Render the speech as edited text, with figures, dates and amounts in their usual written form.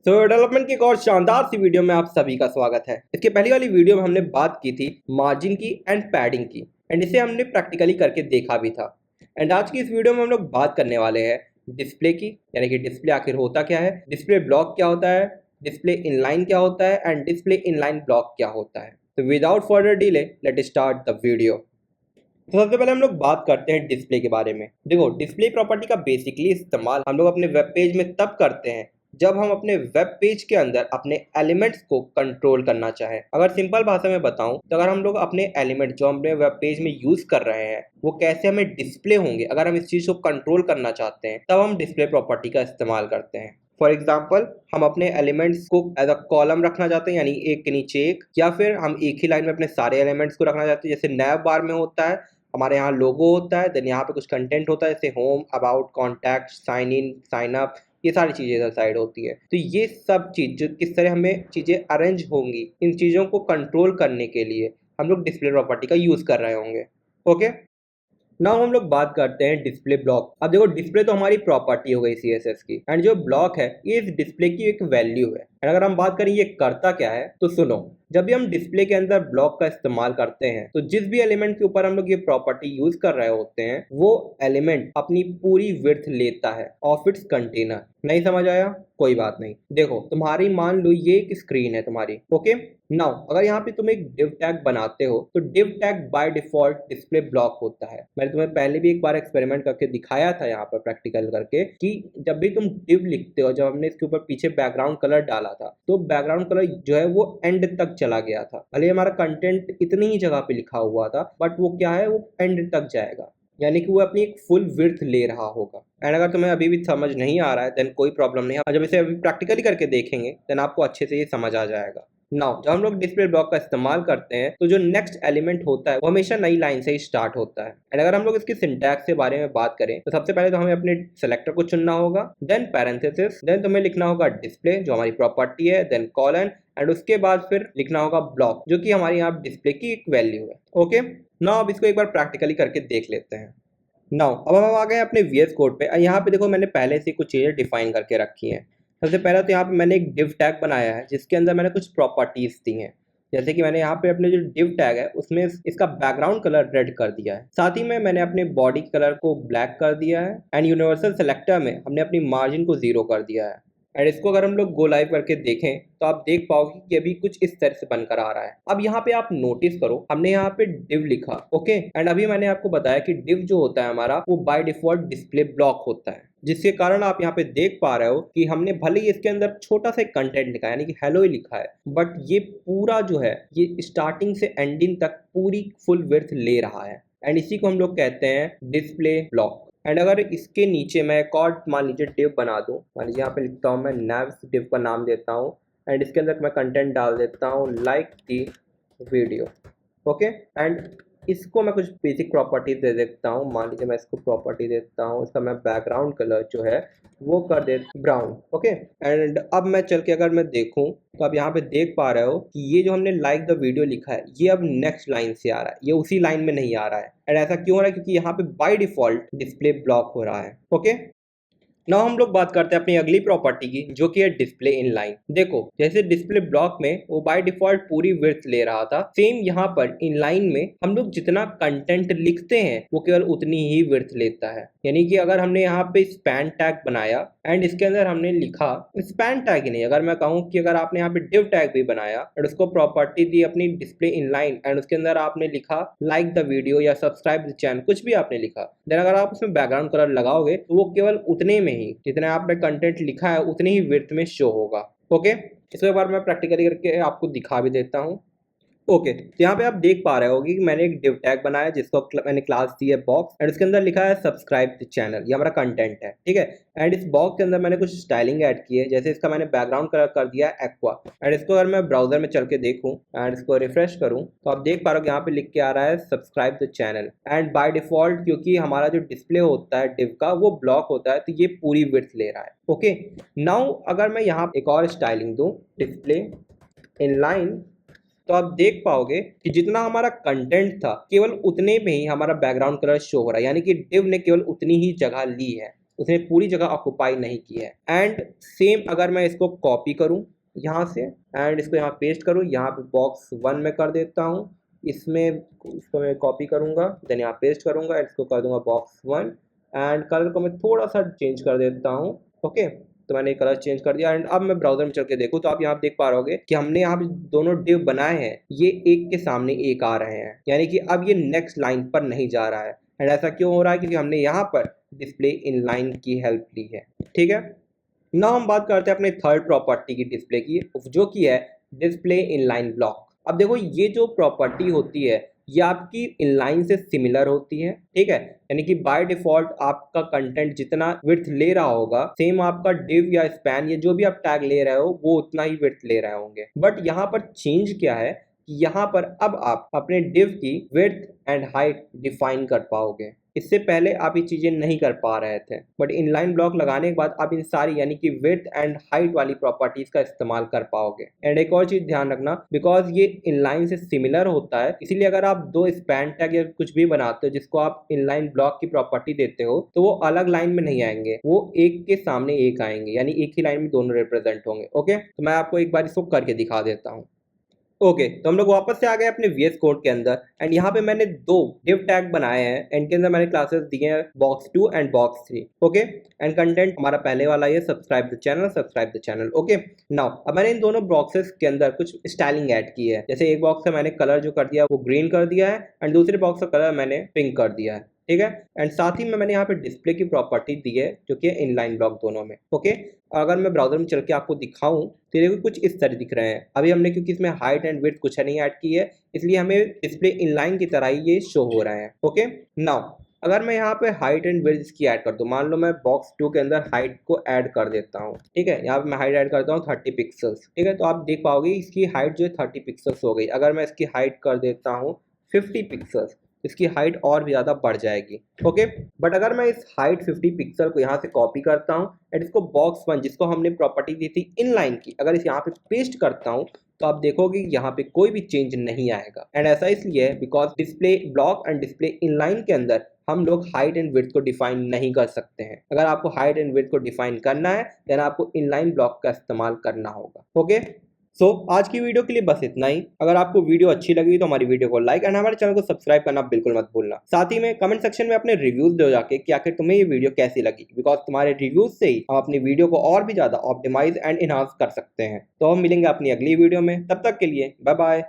तो डेवलपमेंट की एक और शानदार सी वीडियो में आप सभी का स्वागत है। इसके पहली वाली वीडियो में हमने बात की थी मार्जिन की एंड पैडिंग की, एंड इसे हमने प्रैक्टिकली करके देखा भी था। एंड आज की इस वीडियो में हम लोग बात करने वाले हैं डिस्प्ले की, यानी कि डिस्प्ले आखिर होता क्या है, डिस्प्ले ब्लॉक क्या होता है, डिस्प्ले इनलाइन क्या होता है एंड डिस्प्ले इनलाइन ब्लॉक क्या होता है। तो without further delay let start the video. तो सबसे पहले हम लोग बात करते हैं डिस्प्ले के बारे में। देखो, डिस्प्ले प्रॉपर्टी का बेसिकली इस्तेमाल हम लोग अपने वेब पेज में तब करते हैं जब हम अपने वेब पेज के अंदर अपने एलिमेंट्स को कंट्रोल करना चाहें। अगर सिंपल भाषा में बताऊं तो अगर हम लोग अपने एलिमेंट जो अपने वेब पेज में यूज कर रहे हैं वो कैसे हमें डिस्प्ले होंगे, अगर हम इस चीज को कंट्रोल करना चाहते हैं तब हम डिस्प्ले प्रॉपर्टी का इस्तेमाल करते हैं। फॉर एग्जाम्पल, हम अपने एलिमेंट्स को एज अ कॉलम रखना चाहते हैं, यानी एक के नीचे एक, या फिर हम एक ही लाइन में अपने सारे एलिमेंट्स को रखना चाहते हैं। जैसे नैव बार में होता है हमारे यहाँ लोगो होता है, देन यहाँ पे कुछ कंटेंट होता है जैसे home, about, contact, sign in, sign up, ये सारी चीज़ें इधर साइड होती है। तो ये सब चीज़ जो किस तरह हमें चीज़ें अरेंज होंगी, इन चीज़ों को कंट्रोल करने के लिए हम लोग डिस्प्ले प्रॉपर्टी का यूज़ कर रहे होंगे। ओके, नाउ हम लोग बात करते हैं डिस्प्ले ब्लॉक। अब देखो, डिस्प्ले तो हमारी प्रॉपर्टी हो गई सीएसएस की, एंड जो ब्लॉक है ये इस डिस्प्ले की एक वैल्यू है। एंड अगर हम बात करें ये करता क्या है, तो सुनो, जब भी हम डिस्प्ले के अंदर ब्लॉक का इस्तेमाल करते हैं तो जिस भी एलिमेंट के ऊपर हम लोग ये प्रॉपर्टी यूज कर रहे होते हैं वो एलिमेंट अपनी पूरी विड्थ लेता है ऑफ इट्स कंटेनर। नहीं समझ आया? कोई बात नहीं। देखो, तुम्हारी मान लो ये एक स्क्रीन है तुम्हारी। ओके, नाउ अगर यहाँ पे तुम एक डिव टैग बनाते हो तो div tag by default display block होता है। मैंने तुम्हें पहले भी एक बार एक्सपेरिमेंट करके दिखाया था यहाँ पर प्रैक्टिकल करके कि जब भी तुम डिव लिखते हो, जब हमने इसके ऊपर पीछे बैकग्राउंड कलर डाला था तो बैकग्राउंड कलर जो है वो एंड तक चला गया था। भले हमारा कंटेंट इतनी ही जगह पे लिखा हुआ था बट वो क्या है, वो एंड तक जाएगा, यानी कि वो अपनी एक फुल विड्थ ले रहा होगा। एंड अगर तुम्हें अभी भी समझ नहीं आ रहा है देन कोई प्रॉब्लम नहीं है, जब इसे अभी प्रैक्टिकली करके देखेंगे देन आपको अच्छे से ये समझ आ जाएगा। नाउ जब हम लोग डिस्प्ले ब्लॉक का इस्तेमाल करते हैं तो जो नेक्स्ट एलिमेंट होता है वो हमेशा नई लाइन से ही स्टार्ट होता है। एंड अगर हम लोग इसकी सिंटैक्स के बारे में बात करें तो सबसे पहले तो हमें अपने सेलेक्टर को चुनना होगा, देन पैरेंथेसिस, देन तुम्हें लिखना होगा डिस्प्ले जो हमारी प्रॉपर्टी है, देन कॉलन, एंड उसके बाद फिर लिखना होगा ब्लॉक जो कि हमारी यहाँ डिस्प्ले की एक वैल्यू है। ओके, नाउ अब इसको एक बार प्रैक्टिकली करके देख लेते हैं। नाउ अब हम आ गए अपने VS कोड पे। यहाँ पे देखो, मैंने पहले से कुछ चीज़ें डिफाइन करके रखी हैं। सबसे पहला तो यहाँ पे मैंने एक डिव टैग बनाया है जिसके अंदर मैंने कुछ प्रॉपर्टीज दी हैं। जैसे कि मैंने यहाँ पे अपने जो डिव टैग है उसमें इसका बैकग्राउंड कलर रेड कर दिया है, साथ ही में मैंने अपने बॉडी कलर को ब्लैक कर दिया है, एंड यूनिवर्सल सेलेक्टर में हमने अपनी मार्जिन को 0 कर दिया है। एंड इसको अगर हम लोग गो लाइव करके देखें तो आप देख पाओगे कि अभी कुछ इस तरह से बनकर आ रहा है। अब यहाँ पे आप नोटिस करो, हमने यहाँ पे डिव लिखा। ओके, एंड अभी मैंने आपको बताया कि डिव जो होता है हमारा वो बाय डिफॉल्ट डिस्प्ले ब्लॉक होता है, जिसके कारण आप यहाँ पे देख पा रहे हो कि हमने भले ही इसके अंदर छोटा सा कंटेंट लिखा है, यानी कि हेलो ही लिखा है, बट ये पूरा जो है ये स्टार्टिंग से एंडिंग तक पूरी फुल विड्थ ले रहा है, एंड इसी को हम लोग कहते हैं डिस्प्ले ब्लॉक। एंड अगर इसके नीचे मैं एक और मान लीजिए डिव बना दूं, मान लीजिए यहाँ पे लिखता हूँ मैं नैव, डिव का नाम देता हूँ, एंड इसके अंदर मैं कंटेंट डाल देता हूँ like the video. Okay, and इसको मैं कुछ बेसिक प्रॉपर्टीज दे देता हूँ। मान लीजिए मैं इसको प्रॉपर्टी देता हूँ, इसका मैं बैकग्राउंड कलर जो है वो कर दे ब्राउन। ओके, एंड अब मैं चल के अगर मैं देखूँ तो आप यहाँ पे देख पा रहे हो कि ये जो हमने लाइक द वीडियो लिखा है ये अब नेक्स्ट लाइन से आ रहा है, ये उसी लाइन में नहीं आ रहा है। एंड ऐसा क्यों हो रहा है? क्योंकि यहाँ पे बाय डिफॉल्ट डिस्प्ले ब्लॉक हो रहा है। ओके, नाउ हम लोग बात करते हैं अपनी अगली प्रॉपर्टी की जो कि है डिस्प्ले इन लाइन। देखो, जैसे डिस्प्ले ब्लॉक में वो बाय डिफॉल्ट पूरी विड्थ ले रहा था, सेम यहाँ पर इन लाइन में हम लोग जितना कंटेंट लिखते हैं वो केवल उतनी ही विड्थ लेता है। यानी कि अगर हमने यहाँ पे स्पैन टैग बनाया एंड इसके अंदर हमने लिखा, स्पैन टैग ही नहीं, अगर मैं कहूँ कि अगर आपने यहाँ पे डिव टैग भी बनाया और उसको प्रॉपर्टी दी अपनी डिस्प्ले इन लाइन एंड उसके अंदर आपने लिखा लाइक द वीडियो या सब्सक्राइब द चैनल, कुछ भी आपने लिखा, देन अगर आप उसमें बैकग्राउंड कलर लगाओगे तो वो केवल उतने में ही जितने आपने कंटेंट लिखा है उतनी ही विड्थ में शो होगा। ओके, इसके बाद मैं प्रैक्टिकली करके आपको दिखा भी देता हूँ। ओके, तो यहाँ पे आप देख पा रहे होगे कि मैंने एक डिव टैग बनाया जिसको मैंने क्लास दी है बॉक्स, एंड इसके अंदर लिखा है सब्सक्राइब द चैनल, ये हमारा कंटेंट है। ठीक है, एंड इस बॉक्स के अंदर मैंने कुछ स्टाइलिंग ऐड की है, जैसे इसका मैंने बैकग्राउंड कलर कर दिया है एक्वा। एंड इसको अगर मैं ब्राउजर में चल के देखूँ एंड इसको रिफ्रेश करूँ तो आप देख पा रहे हो यहाँ पे लिख के आ रहा है subscribe the channel. And by default क्योंकि हमारा जो डिस्प्ले होता है डिव का वो ब्लॉक होता है तो ये पूरी विड्थ ले रहा है। ओके, नाउ अगर मैं यहाँ एक और स्टाइलिंग दूँ डिस्प्ले इन लाइन तो आप देख पाओगे कि जितना हमारा कंटेंट था केवल उतने में ही हमारा बैकग्राउंड कलर शो हो रहा है, यानी कि डिव ने केवल उतनी ही जगह ली है। उसने पूरी जगह ऑक्यूपाई नहीं की है। एंड सेम अगर मैं इसको कॉपी करूँ यहाँ से एंड इसको यहाँ पेस्ट करूँ, यहाँ पे बॉक्स 1 में कर देता हूँ, इसमें इसको मैं कॉपी करूँगा, देन यहाँ पेस्ट करूँगा, इसको कर दूंगा बॉक्स 1 एंड कलर को मैं थोड़ा सा चेंज कर देता हूँ। ओके, तो मैंने कलर चेंज कर दिया एंड अब मैं ब्राउजर में चल के देखूँ तो आप यहाँ देख पा रहोगे कि हमने यहाँ पे दोनों डिव बनाए हैं, ये एक के सामने एक आ रहे हैं, यानी कि अब ये नेक्स्ट लाइन पर नहीं जा रहा है। एंड ऐसा क्यों हो रहा है? क्योंकि हमने यहाँ पर डिस्प्ले इन लाइन की हेल्प ली है। ठीक है, ना हम बात करते हैं अपने थर्ड प्रॉपर्टी की डिस्प्ले की, जो की है डिस्प्ले इन लाइन ब्लॉक। अब देखो ये जो प्रॉपर्टी होती है ये आपकी इनलाइन से सिमिलर होती है। ठीक है, यानी कि बाय डिफॉल्ट आपका कंटेंट जितना विड्थ ले रहा होगा, सेम आपका डिव या स्पैन या जो भी आप टैग ले रहे हो वो उतना ही विड्थ ले रहे होंगे। बट यहाँ पर चेंज क्या है कि यहाँ पर अब आप अपने डिव की विड्थ एंड हाइट डिफाइन कर पाओगे। इससे पहले आप ये चीजें नहीं कर पा रहे थे, बट इनलाइन ब्लॉक लगाने के बाद आप इन सारी यानी कि विड्थ एंड हाइट वाली प्रॉपर्टीज का इस्तेमाल कर पाओगे। एंड एक और चीज ध्यान रखना, बिकॉज ये इनलाइन से सिमिलर होता है, इसीलिए अगर आप दो स्पैन टैग या कुछ भी बनाते हो जिसको आप इनलाइन ब्लॉक की प्रॉपर्टी देते हो तो वो अलग लाइन में नहीं आएंगे, वो एक के सामने एक आएंगे, यानी एक ही लाइन में दोनों रिप्रेजेंट होंगे। ओके, तो मैं आपको एक बार इसको करके दिखा देता हूँ। ओके, तो हम लोग वापस से आ गए अपने VS कोड के अंदर एंड यहाँ पे मैंने दो डिव टैग बनाए हैं एंड इनके अंदर मैंने क्लासेस दिए हैं box 2 and box 3। Okay, and content हमारा पहले वाला ये subscribe the channel. Okay, now अब मैंने इन दोनों बॉक्सेस के अंदर कुछ स्टाइलिंग ऐड की है। जैसे एक बॉक्स का मैंने कलर जो कर दिया वो ग्रीन कर दिया है एंड दूसरे बॉक्स का कलर मैंने पिंक कर दिया है। ठीक है, एंड साथ ही में मैंने यहाँ पे डिस्प्ले की प्रॉपर्टी दी है जो कि इनलाइन ब्लॉक दोनों में। ओके, अगर मैं ब्राउजर में चल के आपको दिखाऊं तो देखो कुछ इस तरह दिख रहे हैं। अभी हमने क्योंकि इसमें हाइट एंड विड्थ कुछ नहीं ऐड की है, इसलिए हमें डिस्प्ले इनलाइन की तरह ही ये शो हो रहे हैं। ओके, नाउ अगर मैं यहाँ पे हाइट एंड विड्थ इसकी ऐड कर दूं, मान लो मैं बॉक्स 2 के अंदर हाइट को ऐड कर देता हूँ। ठीक है, यहाँ पे मैं हाइट ऐड करता हूँ 30 पिक्सल्स। ठीक है, तो आप देख पाओगे इसकी हाइट जो है 30 पिक्सल्स हो गई। अगर मैं इसकी हाइट कर देता हूँ 50 पिक्सल्स, इसकी हाइट और भी ज़्यादा बढ़ जाएगी। ओके, बट अगर मैं इस हाइट 50 पिक्सल को यहाँ से कॉपी करता हूँ एंड इसको बॉक्स 1 जिसको हमने प्रॉपर्टी दी थी इनलाइन की, अगर इस यहाँ पे पेस्ट करता हूँ तो आप देखोगे यहाँ पे कोई भी चेंज नहीं आएगा। एंड ऐसा इसलिए है because display block and display inline के अंदर हम लोग हाइट एंड विड्थ को डिफाइन नहीं कर सकते हैं। अगर आपको हाइट एंड विड्थ को डिफाइन करना है देन आपको इनलाइन ब्लॉक का इस्तेमाल करना होगा। ओके, सो आज की वीडियो के लिए बस इतना ही। अगर आपको वीडियो अच्छी लगी तो हमारी वीडियो को लाइक एंड हमारे चैनल को सब्सक्राइब करना बिल्कुल मत भूलना। साथ ही में कमेंट सेक्शन में अपने रिव्यूज दो जाके कि आखिर तुम्हें ये वीडियो कैसी लगी, बिकॉज तुम्हारे रिव्यूज से ही हम अपनी वीडियो को और भी ज्यादा ऑप्टिमाइज एंड इनहांस कर सकते हैं। तो हम मिलेंगे अपनी अगली वीडियो में, तब तक के लिए बाय बाय।